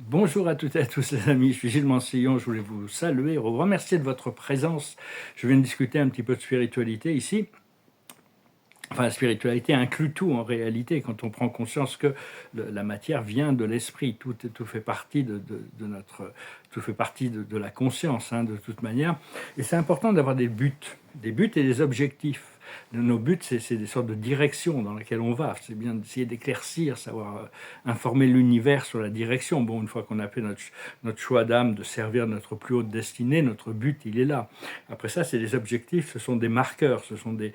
Bonjour à toutes et à tous les amis, je suis Gilles Mansillon, je voulais vous saluer, vous remercier de votre présence. Je viens de discuter un petit peu de spiritualité ici. Enfin, la spiritualité inclut tout en réalité, quand on prend conscience que la matière vient de l'esprit, tout fait partie de notre, tout fait partie de la conscience, hein, de toute manière. Et c'est important d'avoir des buts et des objectifs. Nos buts, c'est des sortes de directions dans laquelle on va. C'est bien d'essayer d'éclaircir, savoir informer l'univers sur la direction. Bon, une fois qu'on a fait notre choix d'âme, de servir notre plus haute destinée, notre but, il est là. Après ça, c'est des objectifs, ce sont des marqueurs, ce sont des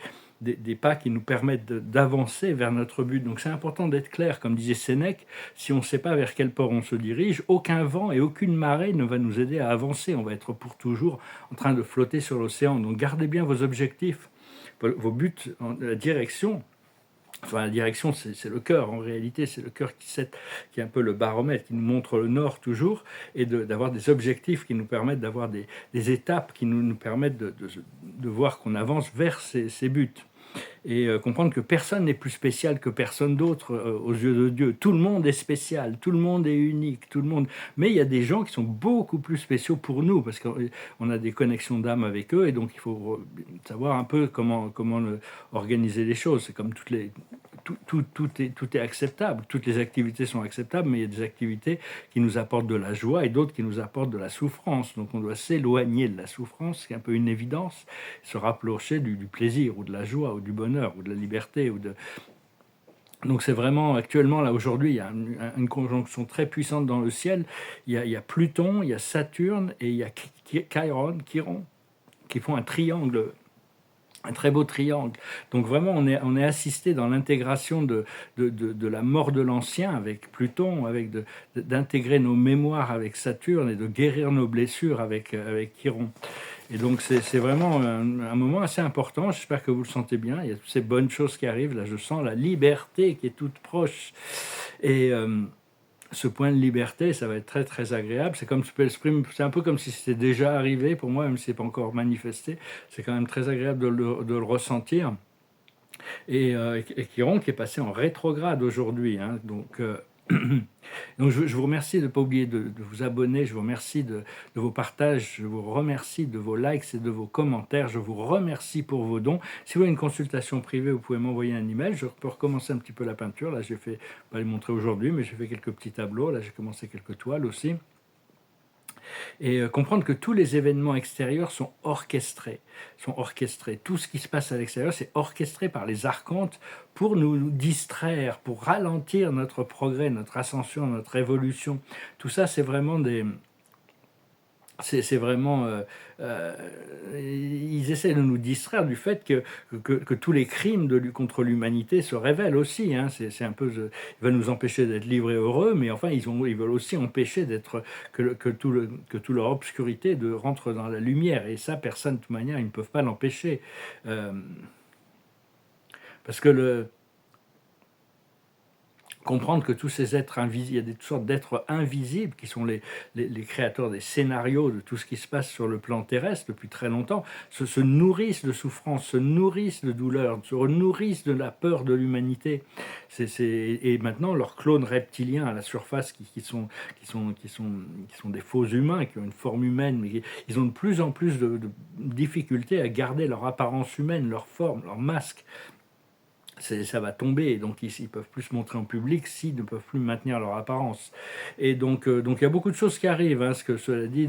pas qui nous permettent d'avancer vers notre but. Donc c'est important d'être clair, comme disait Sénèque, si on ne sait pas vers quel port on se dirige, aucun vent et aucune marée ne va nous aider à avancer. On va être pour toujours en train de flotter sur l'océan. Donc gardez bien vos objectifs, vos buts, la direction. Enfin, la direction, c'est le cœur. En réalité, c'est le cœur qui est un peu le baromètre, qui nous montre le nord toujours, et d'avoir des objectifs qui nous permettent d'avoir des étapes qui nous permettent de voir qu'on avance vers ces buts. Et comprendre que personne n'est plus spécial que personne d'autre aux yeux de Dieu. Tout le monde est spécial, tout le monde est unique, tout le monde. Mais il y a des gens qui sont beaucoup plus spéciaux pour nous parce qu'on a des connexions d'âme avec eux et donc il faut savoir un peu comment organiser les choses. C'est comme tout est acceptable, toutes les activités sont acceptables, mais il y a des activités qui nous apportent de la joie et d'autres qui nous apportent de la souffrance. Donc on doit s'éloigner de la souffrance, c'est un peu une évidence, se rapprocher du plaisir ou de la joie ou du bonheur ou de la liberté. Donc c'est vraiment, actuellement, là, aujourd'hui, il y a une conjonction très puissante dans le ciel. Il y a Pluton, il y a Saturne et il y a Chiron, qui font un très beau triangle. Donc vraiment, on est assisté dans l'intégration de la mort de l'ancien avec Pluton, d'intégrer nos mémoires avec Saturne et de guérir nos blessures avec Chiron. Et donc c'est vraiment un moment assez important, j'espère que vous le sentez bien, il y a toutes ces bonnes choses qui arrivent, là je sens la liberté qui est toute proche. Et ce point de liberté, ça va être très très agréable. C'est un peu comme si c'était déjà arrivé pour moi, même si c'est pas encore manifesté. C'est quand même très agréable de le ressentir. Et Chiron qui est passé en rétrograde aujourd'hui, hein, donc je vous remercie de ne pas oublier de vous abonner, je vous remercie de vos partages, je vous remercie de vos likes et de vos commentaires, je vous remercie pour vos dons. Si vous avez une consultation privée, vous pouvez m'envoyer un email, je peux recommencer un petit peu la peinture. Là j'ai fait, pas les montrer aujourd'hui, mais j'ai fait quelques petits tableaux, là j'ai commencé quelques toiles aussi. Et comprendre que tous les événements extérieurs sont orchestrés. Tout ce qui se passe à l'extérieur, c'est orchestré par les archontes pour nous distraire, pour ralentir notre progrès, notre ascension, notre évolution. Tout ça, c'est vraiment c'est vraiment... ils essaient de nous distraire du fait que tous les crimes contre l'humanité se révèlent aussi. Hein. C'est un peu... Ils veulent nous empêcher d'être libres et heureux, mais enfin, ils veulent aussi empêcher que toute leur obscurité rentre dans la lumière. Et ça, personne, de toute manière, ils ne peuvent pas l'empêcher. Euh, parce que comprendre que tous ces êtres invisibles, il y a toutes sortes d'êtres invisibles qui sont les créateurs des scénarios de tout ce qui se passe sur le plan terrestre depuis très longtemps, se nourrissent de souffrance, se nourrissent de douleur, se nourrissent de la peur de l'humanité. Et maintenant, leurs clones reptiliens à la surface qui sont des faux humains, qui ont une forme humaine, mais ils ont de plus en plus de difficultés à garder leur apparence humaine, leur forme, leur masque. Ça va tomber, donc ils ne peuvent plus se montrer en public s'ils ne peuvent plus maintenir leur apparence. Et donc il y a beaucoup de choses qui arrivent, hein, ce que cela dit,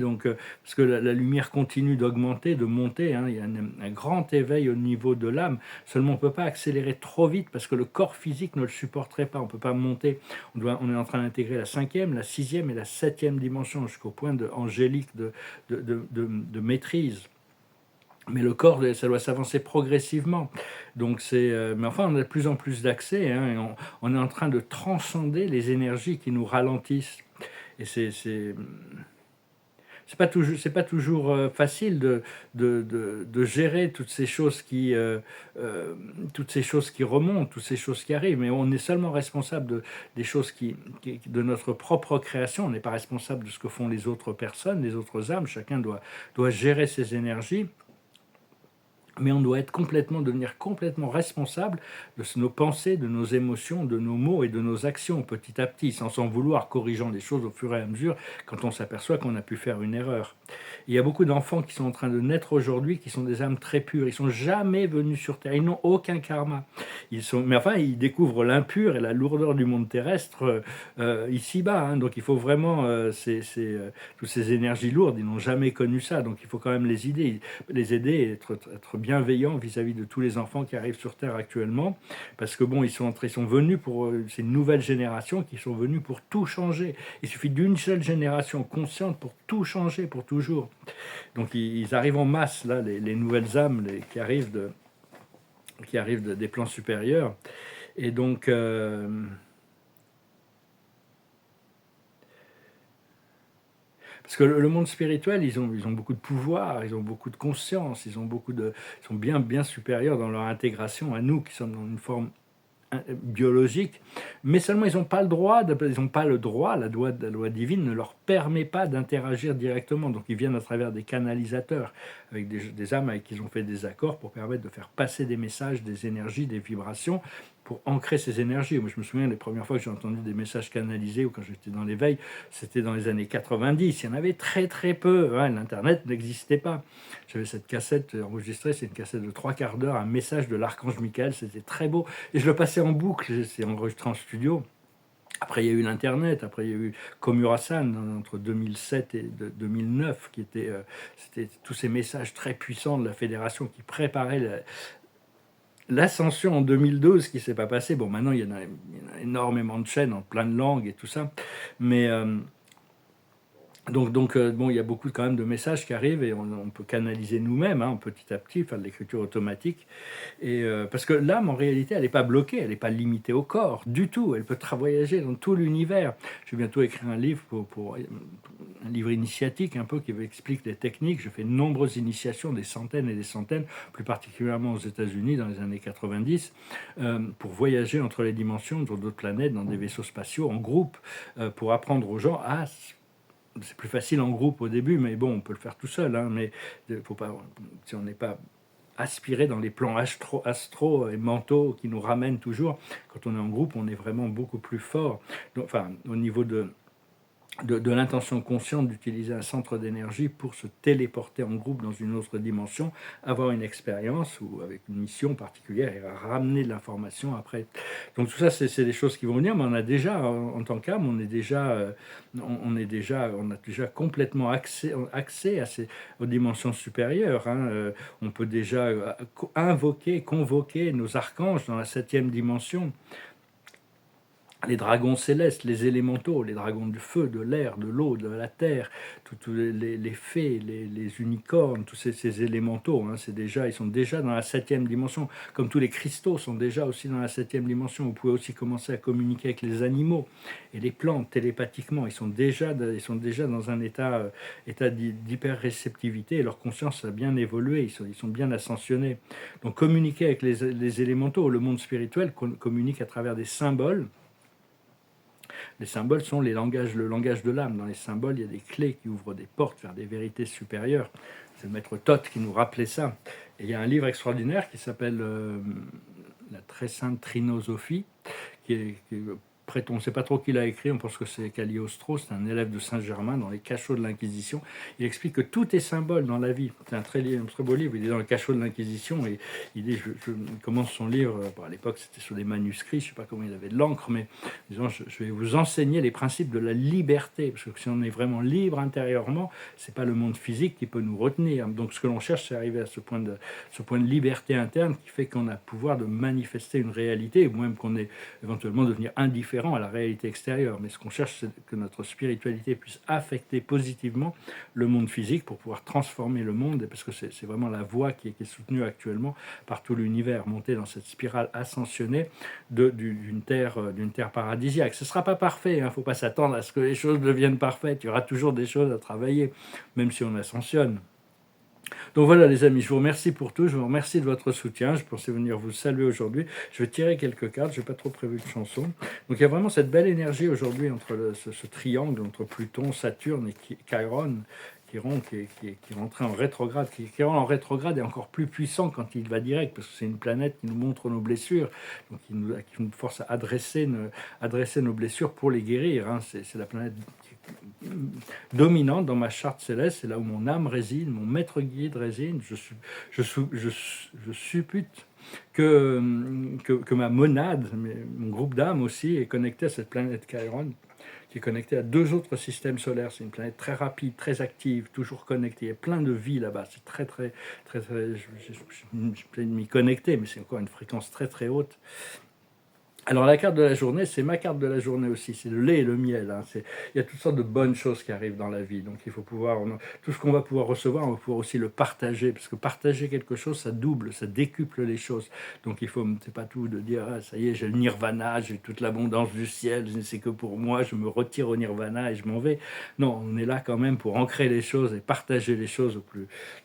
parce que la lumière continue d'augmenter, de monter, hein, il y a un grand éveil au niveau de l'âme, seulement on ne peut pas accélérer trop vite parce que le corps physique ne le supporterait pas, on ne peut pas monter, on est en train d'intégrer la 5e, la 6e et la 7e dimension jusqu'au point angélique de maîtrise. Mais le corps, ça doit s'avancer progressivement. Donc mais enfin, on a de plus en plus d'accès, hein, et on est en train de transcender les énergies qui nous ralentissent. Et c'est pas toujours facile de gérer toutes ces choses qui remontent, toutes ces choses qui arrivent. Mais on est seulement responsable des choses de notre propre création. On n'est pas responsable de ce que font les autres personnes, les autres âmes. Chacun doit gérer ses énergies. Mais on doit devenir complètement responsable de nos pensées, de nos émotions, de nos mots et de nos actions petit à petit, sans s'en vouloir, corrigeant les choses au fur et à mesure quand on s'aperçoit qu'on a pu faire une erreur. Il y a beaucoup d'enfants qui sont en train de naître aujourd'hui, qui sont des âmes très pures. Ils sont jamais venus sur Terre, ils n'ont aucun karma. Mais enfin, ils découvrent l'impur et la lourdeur du monde terrestre ici-bas. Hein. Donc il faut vraiment, toutes ces énergies lourdes, ils n'ont jamais connu ça. Donc il faut quand même les aider et être bienveillants vis-à-vis de tous les enfants qui arrivent sur Terre actuellement. Parce que bon, ils sont venus pour... C'est une nouvelle génération qui sont venus pour tout changer. Il suffit d'une seule génération consciente pour tout changer, pour toujours. Donc ils arrivent en masse, là, les nouvelles âmes qui arrivent des plans supérieurs. Et donc... Parce que le monde spirituel, ils ont beaucoup de pouvoir, ils ont beaucoup de conscience, ils sont bien supérieurs dans leur intégration à nous qui sommes dans une forme biologique, mais seulement ils n'ont pas le droit, la loi divine ne leur permet pas d'interagir directement, donc ils viennent à travers des canalisateurs, avec des âmes avec qui ils ont fait des accords pour permettre de faire passer des messages, des énergies, des vibrations, pour ancrer ces énergies. Moi je me souviens les premières fois que j'ai entendu des messages canalisés ou quand j'étais dans l'éveil, c'était dans les années 90, il y en avait très peu, hein, l'internet n'existait pas. J'avais cette cassette enregistrée, c'est une cassette de 3/4 d'heure, un message de l'archange Michael, c'était très beau, et je le passais en boucle, c'est enregistré en studio. Après, il y a eu l'Internet, après, il y a eu Komurasan entre 2007 et 2009, c'était tous ces messages très puissants de la fédération qui préparaient l'ascension en 2012 qui ne s'est pas passé. Bon, maintenant, il y en a énormément de chaînes en plein de langues et tout ça, mais... Donc, bon, il y a beaucoup quand même de messages qui arrivent et on peut canaliser nous-mêmes, hein, petit à petit, faire de l'écriture automatique. Et, parce que l'âme, en réalité, elle n'est pas bloquée, elle n'est pas limitée au corps, du tout. Elle peut voyager dans tout l'univers. Je vais bientôt écrire un livre, un livre initiatique, un peu, qui explique les techniques. Je fais de nombreuses initiations, des centaines et des centaines, plus particulièrement aux États-Unis dans les années 90, pour voyager entre les dimensions, sur d'autres planètes, dans des vaisseaux spatiaux, en groupe, pour apprendre aux gens à... C'est plus facile en groupe au début, mais bon, on peut le faire tout seul. Hein, mais faut pas, si on n'est pas aspiré dans les plans astro et mentaux qui nous ramènent toujours, quand on est en groupe, on est vraiment beaucoup plus fort. Donc, enfin, au niveau de l'intention consciente d'utiliser un centre d'énergie pour se téléporter en groupe dans une autre dimension, avoir une expérience ou avec une mission particulière et ramener de l'information après. Donc tout ça, c'est des choses qui vont venir, mais on a déjà, en tant qu'âme, on a déjà complètement accès aux dimensions supérieures. Hein. On peut déjà convoquer nos archanges dans la 7e dimension. Les dragons célestes, les élémentaux, les dragons du feu, de l'air, de l'eau, de la terre, tous les fées, les unicornes, tous ces élémentaux, hein, ils sont déjà dans la 7e dimension, comme tous les cristaux sont déjà aussi dans la 7e dimension. Vous pouvez aussi commencer à communiquer avec les animaux et les plantes télépathiquement. Ils sont déjà dans un état d'hyper-réceptivité et leur conscience a bien évolué, ils sont bien ascensionnés. Donc communiquer avec les élémentaux, le monde spirituel communique à travers des symboles. Les symboles sont le langage de l'âme. Dans les symboles, il y a des clés qui ouvrent des portes vers des vérités supérieures. C'est le maître Thoth qui nous rappelait ça. Et il y a un livre extraordinaire qui s'appelle La très sainte Trinosophie, on ne sait pas trop qui l'a écrit, on pense que c'est Cagliostro, c'est un élève de Saint-Germain dans les cachots de l'Inquisition. Il explique que tout est symbole dans la vie. C'est un très beau livre, il est dans le cachot de l'Inquisition et il dit, il commence son livre, à l'époque c'était sur des manuscrits, je ne sais pas comment il avait de l'encre, mais disons, je vais vous enseigner les principes de la liberté, parce que si on est vraiment libre intérieurement, ce n'est pas le monde physique qui peut nous retenir. Donc ce que l'on cherche, c'est arriver à ce point de liberté interne qui fait qu'on a le pouvoir de manifester une réalité, ou même qu'on est éventuellement devenir indifférent à la réalité extérieure, mais ce qu'on cherche, c'est que notre spiritualité puisse affecter positivement le monde physique pour pouvoir transformer le monde, parce que c'est vraiment la voie qui est soutenue actuellement par tout l'univers, monter dans cette spirale ascensionnée d'une terre paradisiaque. Ce ne sera pas parfait, il ne faut pas s'attendre à ce que les choses deviennent parfaites, il y aura toujours des choses à travailler, même si on ascensionne. Donc voilà les amis, je vous remercie pour tout, je vous remercie de votre soutien, je pensais venir vous saluer aujourd'hui, je vais tirer quelques cartes, je n'ai pas trop prévu de chanson. Donc il y a vraiment cette belle énergie aujourd'hui entre ce triangle, entre Pluton, Saturne et Chiron, Chiron qui est rentré en rétrograde. Chiron en rétrograde est encore plus puissant quand il va direct, parce que c'est une planète qui nous montre nos blessures, donc qui nous force à adresser nos blessures pour les guérir. Hein. C'est la planète dominante dans ma charte céleste, c'est là où mon âme réside, mon maître guide réside. Je suppute que ma monade, mon groupe d'âme aussi, est connecté à cette planète Chiron, qui est connectée à 2 autres systèmes solaires. C'est une planète très rapide, très active, toujours connectée. Il y a plein de vie là-bas. C'est très, je peux m'y connecter, mais c'est encore une fréquence très, très haute. Alors la carte de la journée, c'est ma carte de la journée aussi, c'est le lait et le miel. Hein. Il y a toutes sortes de bonnes choses qui arrivent dans la vie, donc il faut pouvoir, tout ce qu'on va pouvoir recevoir, on va pouvoir aussi le partager, parce que partager quelque chose, ça double, ça décuple les choses. Donc il faut, c'est pas tout de dire, ah, ça y est, j'ai le nirvana, j'ai toute l'abondance du ciel, c'est que pour moi, je me retire au nirvana et je m'en vais. Non, on est là quand même pour ancrer les choses et partager les choses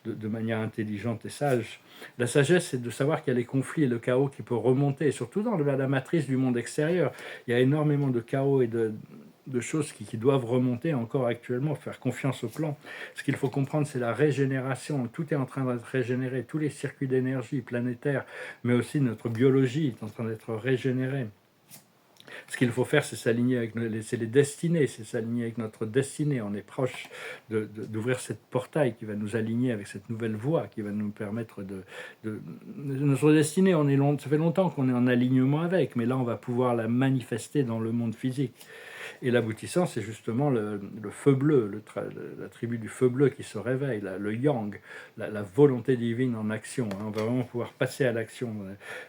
de manière intelligente et sage. La sagesse, c'est de savoir qu'il y a les conflits et le chaos qui peut remonter, et surtout dans la matrice du monde extérieur. Il y a énormément de chaos et de choses qui doivent remonter encore actuellement, faire confiance au plan. Ce qu'il faut comprendre, c'est la régénération. Tout est en train d'être régénéré. Tous les circuits d'énergie planétaire, mais aussi notre biologie est en train d'être régénérée. Ce qu'il faut faire, c'est s'aligner avec les destinées, c'est s'aligner avec notre destinée. On est proche d'ouvrir cette portail qui va nous aligner avec cette nouvelle voie, qui va nous permettre notre destinée, ça fait longtemps qu'on est en alignement avec, mais là, on va pouvoir la manifester dans le monde physique. Et l'aboutissant, c'est justement le feu bleu, l'attribut du feu bleu qui se réveille, le yang, la volonté divine en action. Hein. On va vraiment pouvoir passer à l'action.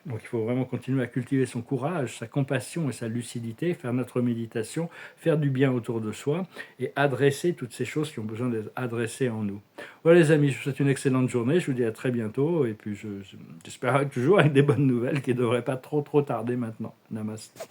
Donc il faut vraiment continuer à cultiver son courage, sa compassion et sa lucidité, faire notre méditation, faire du bien autour de soi et adresser toutes ces choses qui ont besoin d'être adressées en nous. Voilà les amis, je vous souhaite une excellente journée, je vous dis à très bientôt et puis j'espère toujours avec des bonnes nouvelles qui ne devraient pas trop tarder maintenant. Namaste.